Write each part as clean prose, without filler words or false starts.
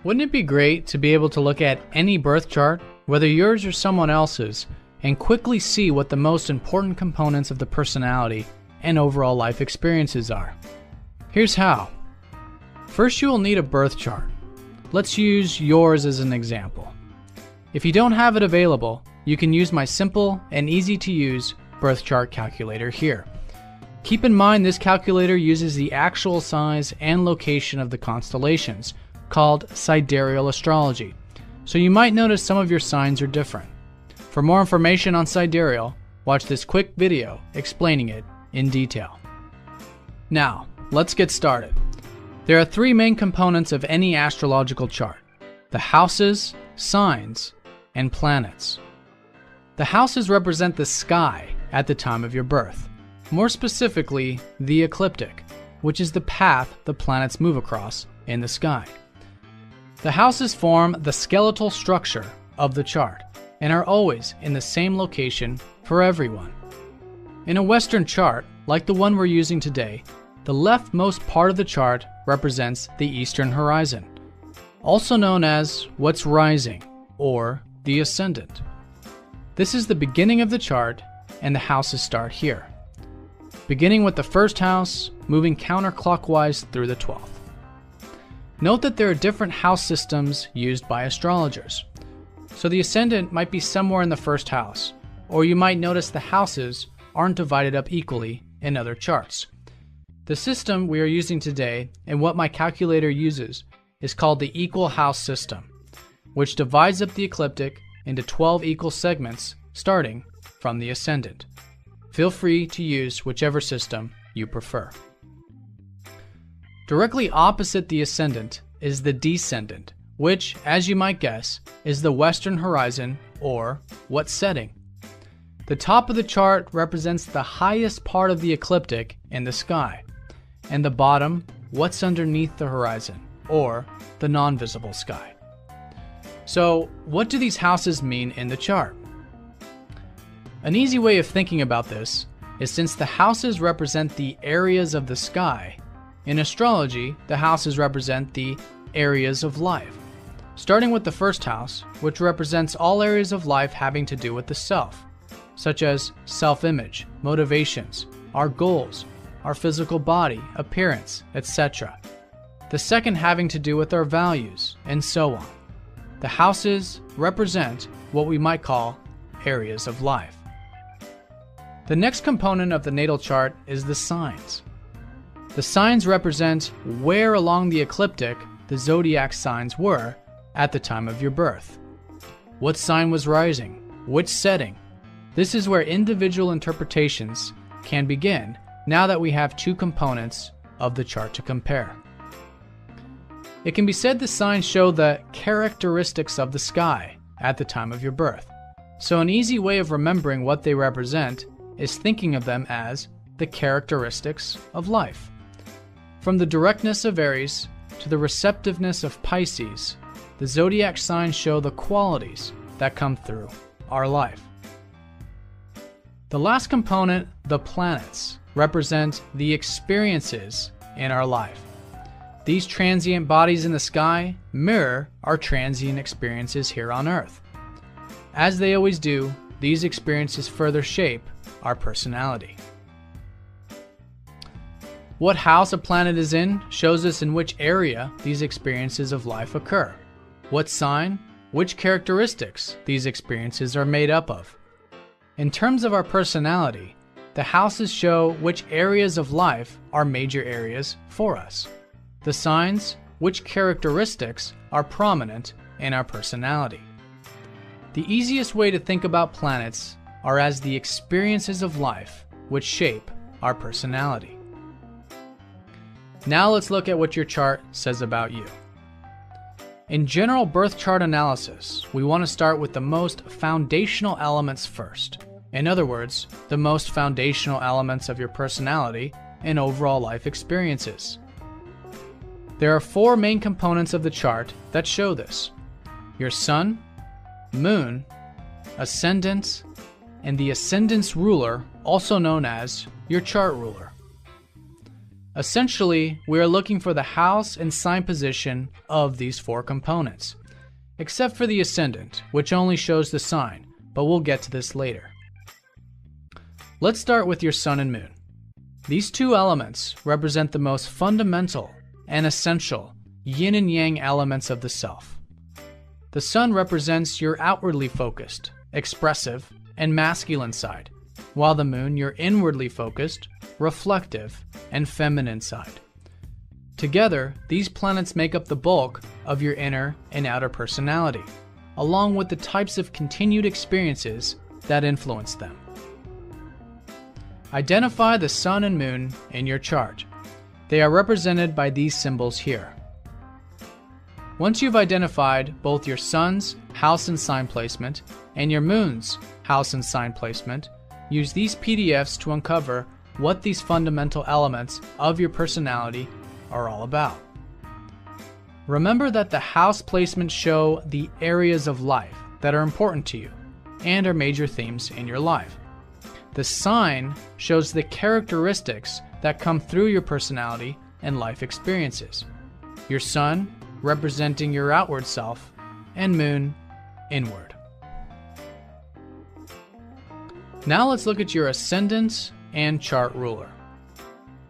Wouldn't it be great to be able to look at any birth chart, whether yours or someone else's, and quickly see what the most important components of the personality and overall life experiences are? Here's how. First, you will need a birth chart. Let's use yours as an example. If you don't have it available, you can use my simple and easy to use birth chart calculator here. Keep in mind this calculator uses the actual size and location of the constellations, called sidereal astrology, so you might notice some of your signs are different. For more information on sidereal, watch this quick video explaining it in detail. Now, let's get started. There are three main components of any astrological chart: the houses, signs, and planets. The houses represent the sky at the time of your birth, more specifically the ecliptic, which is the path the planets move across in the sky. The houses form the skeletal structure of the chart and are always in the same location for everyone. In a Western chart, like the one we're using today, the leftmost part of the chart represents the eastern horizon, also known as what's rising, or the ascendant. This is the beginning of the chart, and the houses start here, beginning with the first house, moving counterclockwise through the 12th. Note that there are different house systems used by astrologers. So the ascendant might be somewhere in the first house, or you might notice the houses aren't divided up equally in other charts. The system we are using today, and what my calculator uses, is called the equal house system, which divides up the ecliptic into 12 equal segments starting from the ascendant. Feel free to use whichever system you prefer. Directly opposite the ascendant is the descendant, which, as you might guess, is the western horizon, or what's setting. The top of the chart represents the highest part of the ecliptic in the sky, and the bottom, what's underneath the horizon, or the non-visible sky. So, what do these houses mean in the chart? An easy way of thinking about this is, since the houses represent the areas of the sky, in astrology, the houses represent the areas of life, starting with the first house, which represents all areas of life having to do with the self, such as self-image, motivations, our goals, our physical body, appearance, etc. The second having to do with our values, and so on. The houses represent what we might call areas of life. The next component of the natal chart is the signs. The signs represent where along the ecliptic the zodiac signs were at the time of your birth. What sign was rising? Which setting? This is where individual interpretations can begin now that we have two components of the chart to compare. It can be said the signs show the characteristics of the sky at the time of your birth. So an easy way of remembering what they represent is thinking of them as the characteristics of life. From the directness of Aries to the receptiveness of Pisces, the zodiac signs show the qualities that come through our life. The last component, the planets, represent the experiences in our life. These transient bodies in the sky mirror our transient experiences here on Earth. As they always do, these experiences further shape our personality. What house a planet is in shows us in which area these experiences of life occur. What sign, which characteristics these experiences are made up of. In terms of our personality, the houses show which areas of life are major areas for us. The signs, which characteristics are prominent in our personality. The easiest way to think about planets are as the experiences of life which shape our personality. Now let's look at what your chart says about you. In general birth chart analysis, we want to start with the most foundational elements first. In other words, the most foundational elements of your personality and overall life experiences. There are four main components of the chart that show this: your sun, moon, ascendant, and the ascendant's ruler, also known as your chart ruler. Essentially, we are looking for the house and sign position of these four components, except for the ascendant, which only shows the sign, but we'll get to this later. Let's start with your sun and moon. These two elements represent the most fundamental and essential yin and yang elements of the self. The sun represents your outwardly focused, expressive, and masculine side, while the moon your inwardly focused, reflective, and feminine side. Together, these planets make up the bulk of your inner and outer personality, along with the types of continued experiences that influence them. Identify the sun and moon in your chart. They are represented by these symbols here. Once you've identified both your sun's house and sign placement and your moon's house and sign placement, use these PDFs to uncover what these fundamental elements of your personality are all about. Remember that the house placements show the areas of life that are important to you and are major themes in your life. The sign shows the characteristics that come through your personality and life experiences. Your sun representing your outward self, and moon inward. Now let's look at your ascendant and chart ruler.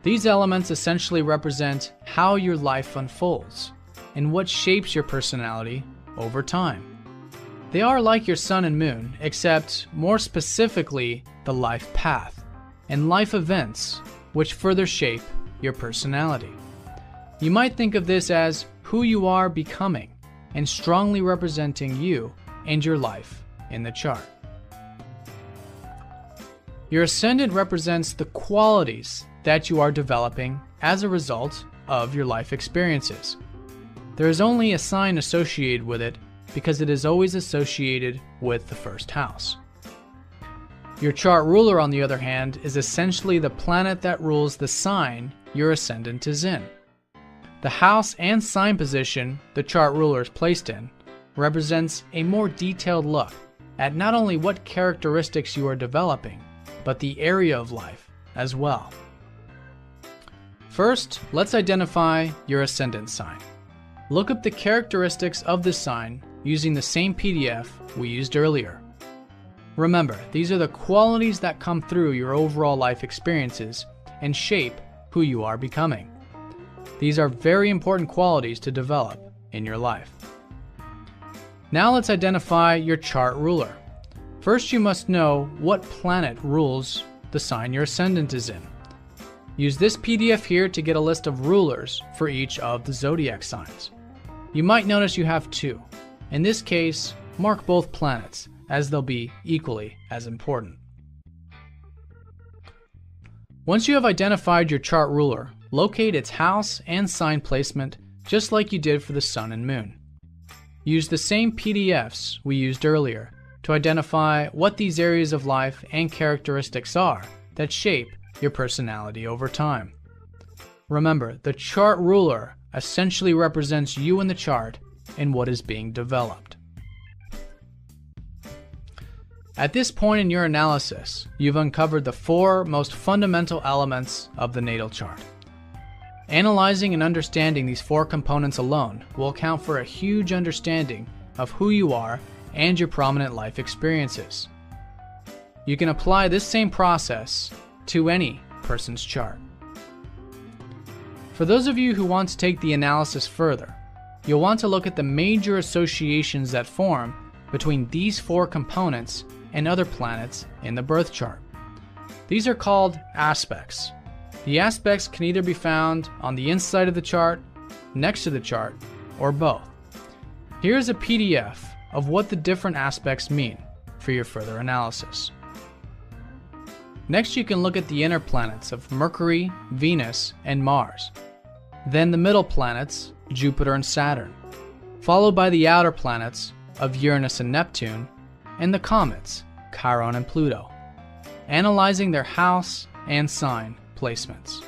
These elements essentially represent how your life unfolds and what shapes your personality over time. They are like your sun and moon, except more specifically the life path and life events which further shape your personality. You might think of this as who you are becoming and strongly representing you and your life in the chart. Your ascendant represents the qualities that you are developing as a result of your life experiences. There is only a sign associated with it because it is always associated with the first house. Your chart ruler, on the other hand, is essentially the planet that rules the sign your ascendant is in. The house and sign position the chart ruler is placed in represents a more detailed look at not only what characteristics you are developing, but the area of life as well. First, let's identify your ascendant sign. Look up the characteristics of this sign using the same PDF we used earlier. Remember, these are the qualities that come through your overall life experiences and shape who you are becoming. These are very important qualities to develop in your life. Now let's identify your chart ruler. First, you must know what planet rules the sign your ascendant is in. Use this PDF here to get a list of rulers for each of the zodiac signs. You might notice you have two. In this case, mark both planets, as they'll be equally as important. Once you have identified your chart ruler, locate its house and sign placement just like you did for the sun and moon. Use the same PDFs we used earlier to identify what these areas of life and characteristics are that shape your personality over time. Remember, the chart ruler essentially represents you in the chart and what is being developed. At this point in your analysis, you've uncovered the four most fundamental elements of the natal chart. Analyzing and understanding these four components alone will account for a huge understanding of who you are and your prominent life experiences. You can apply this same process to any person's chart. For those of you who want to take the analysis further, you'll want to look at the major associations that form between these four components and other planets in the birth chart. These are called aspects. The aspects can either be found on the inside of the chart, next to the chart, or both. Here's a PDF of what the different aspects mean for your further analysis. Next, you can look at the inner planets of Mercury, Venus, and Mars. Then the middle planets, Jupiter and Saturn, followed by the outer planets of Uranus and Neptune, and the comets, Chiron and Pluto, analyzing their house and sign placements.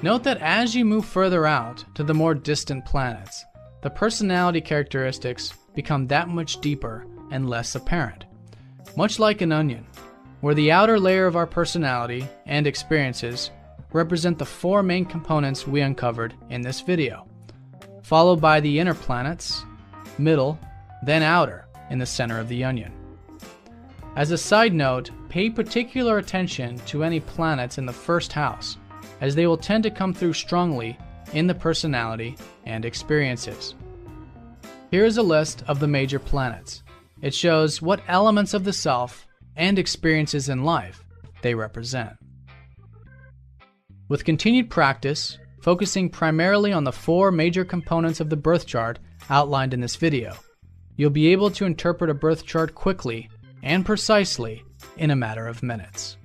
Note that as you move further out to the more distant planets, the personality characteristics become that much deeper and less apparent. Much like an onion, where the outer layer of our personality and experiences represent the four main components we uncovered in this video, followed by the inner planets, middle, then outer in the center of the onion. As a side note, pay particular attention to any planets in the first house, as they will tend to come through strongly in the personality and experiences. Here is a list of the major planets. It shows what elements of the self and experiences in life they represent. With continued practice, focusing primarily on the four major components of the birth chart outlined in this video, you'll be able to interpret a birth chart quickly and precisely in a matter of minutes.